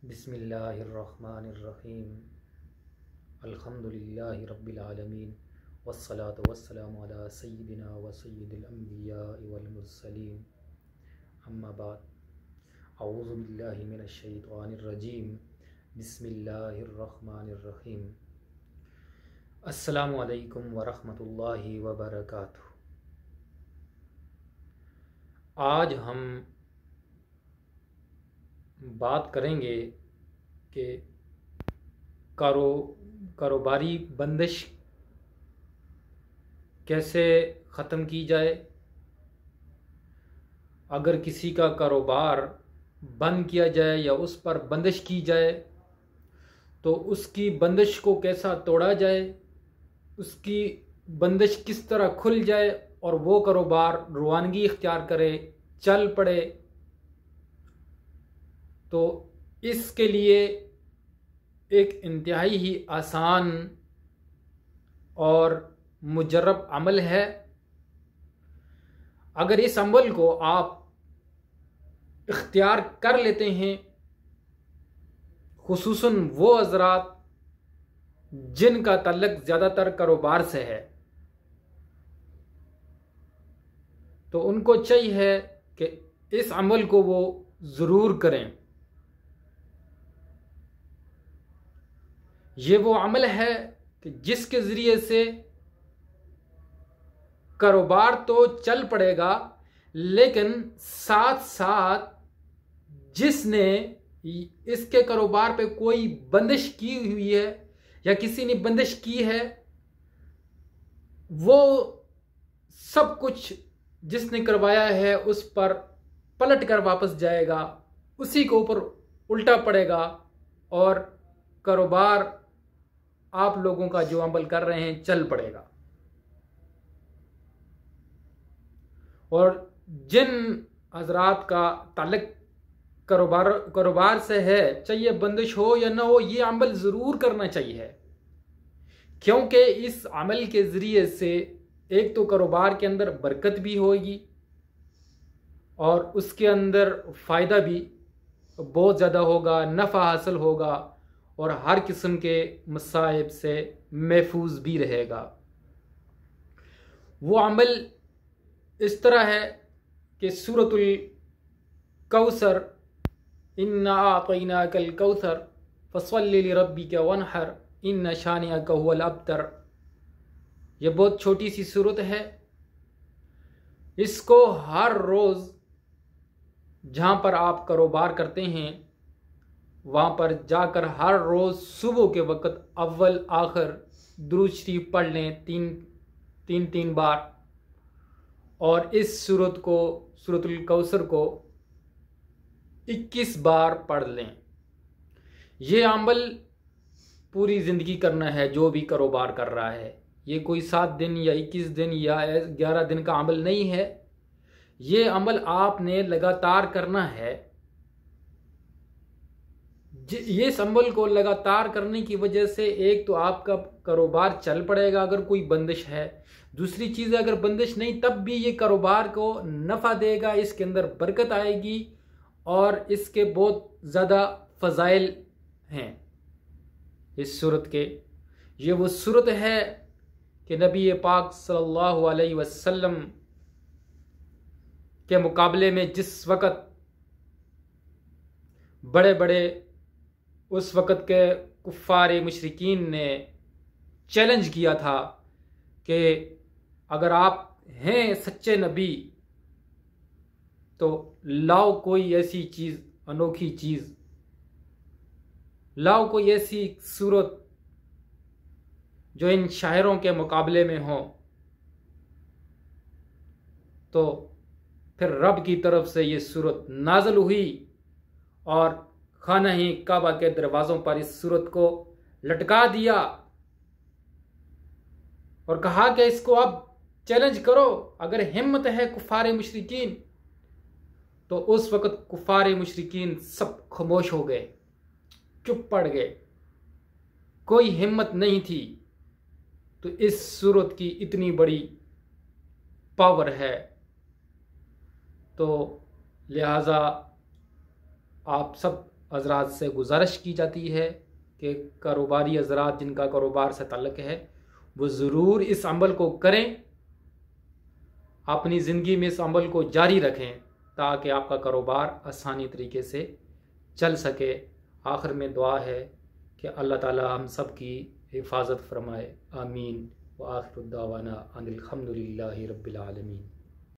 बिस्मिल्लाहिर्रहमानिर्रहीम। अल्हम्दुलिल्लाहि रब्बिल आलमीन वस्सलातु वस्सलामु अला सय्यिदिना व सय्यिदिल अंबियाइ वल मुरसलीन। अम्मा बाद, अऊज़ु बिल्लाहि मिनश शैतानिर रजीम। बिस्मिल्लाहिर्रहमानिर्रहीम। अस्सलामु अलैकुम व रहमतुल्लाहि व बरकातुहू। आज हम बात करेंगे कि कारोबारी बंदिश कैसे ख़त्म की जाए। अगर किसी का कारोबार बंद किया जाए या उस पर बंदिश की जाए तो उसकी बंदिश को कैसा तोड़ा जाए, उसकी बंदिश किस तरह खुल जाए और वो कारोबार रवानगी इख्तियार करे, चल पड़े। तो इसके लिए एक इंतहाई ही आसान और मुजर्रब अमल है। अगर इस अमल को आप इख्तियार कर लेते हैं, खुसूसन वो हज़रात जिनका ताल्लुक ज़्यादातर कारोबार से है, तो उनको चाहिए कि इस अमल को वो ज़रूर करें। ये वो अमल है कि जिसके ज़रिए से कारोबार तो चल पड़ेगा, लेकिन साथ साथ जिसने इसके कारोबार पे कोई बंदिश की हुई है या किसी ने बंदिश की है, वो सब कुछ जिसने करवाया है उस पर पलट कर वापस जाएगा, उसी के ऊपर उल्टा पड़ेगा और कारोबार आप लोगों का जो अमल कर रहे हैं चल पड़ेगा। और जिन हजरात का ताल्लुक कारोबार से है, चाहिए बंदिश हो या ना हो, ये अमल ज़रूर करना चाहिए, क्योंकि इस अमल के ज़रिए से एक तो कारोबार के अंदर बरकत भी होगी और उसके अंदर फ़ायदा भी बहुत ज़्यादा होगा, नफ़ा हासिल होगा और हर किस्म के मसाइब से महफूज भी रहेगा। वो अमल इस तरह है कि सूरतुल कौसर, इन्ना आतैनाकल कौसर फसल्लि लिरब्बिका वन्हर इन्ना शानिअका हुवल अब्तर। यह बहुत छोटी सी सूरत है। इसको हर रोज़ जहाँ पर आप कारोबार करते हैं वहाँ पर जाकर हर रोज़ सुबह के वक़्त अव्वल आखिर दुरूद शरीफ पढ़ लें तीन बार, और इस सूरत को, सूरतुल कौसर को 21 बार पढ़ लें। ये अमल पूरी ज़िंदगी करना है जो भी कारोबार कर रहा है। ये कोई 7 दिन या 21 दिन या 11 दिन का अमल नहीं है। ये अमल आपने लगातार करना है। ये इस अमल को लगातार करने की वजह से एक तो आपका कारोबार चल पड़ेगा अगर कोई बंदिश है। दूसरी चीज़, अगर बंदिश नहीं तब भी ये कारोबार को नफ़ा देगा, इसके अंदर बरकत आएगी और इसके बहुत ज़्यादा फ़ज़ाइल हैं इस सूरत के। ये वो सूरत है कि नबी पाक सल्लल्लाहु अलैहि वसल्लम के मुकाबले में जिस वक़्त बड़े बड़े उस वक़्त के कुफ़ार मुशरिकीन ने चैलेंज किया था कि अगर आप हैं सच्चे नबी तो लाओ कोई ऐसी चीज़, अनोखी चीज़ लाओ, कोई ऐसी सूरत जो इन शायरों के मुकाबले में हो। तो फिर रब की तरफ से ये सूरत नाज़िल हुई और खाना ही काबा के दरवाज़ों पर इस सूरत को लटका दिया और कहा कि इसको अब चैलेंज करो, अगर हिम्मत है कुफ़ार मुशरिकीन। तो उस वक़्त कुफ़ार मुशरिकीन सब खामोश हो गए, चुप पड़ गए, कोई हिम्मत नहीं थी। तो इस सूरत की इतनी बड़ी पावर है, तो लिहाजा आप सब हज़रात से गुजारिश की जाती है कि कारोबारी हज़रात जिनका कारोबार से ताल्लुक़ है वो ज़रूर इस अमल को करें, अपनी ज़िंदगी में इस अमल को जारी रखें ताकि आपका कारोबार आसानी तरीके से चल सके। आखिर में दुआ है कि अल्लाह ताला हम सब की हिफाजत फरमाए। आमीन। व आखिर दावाना अनिल हम्दुलिल्लाहि रब्बिल आलमीन।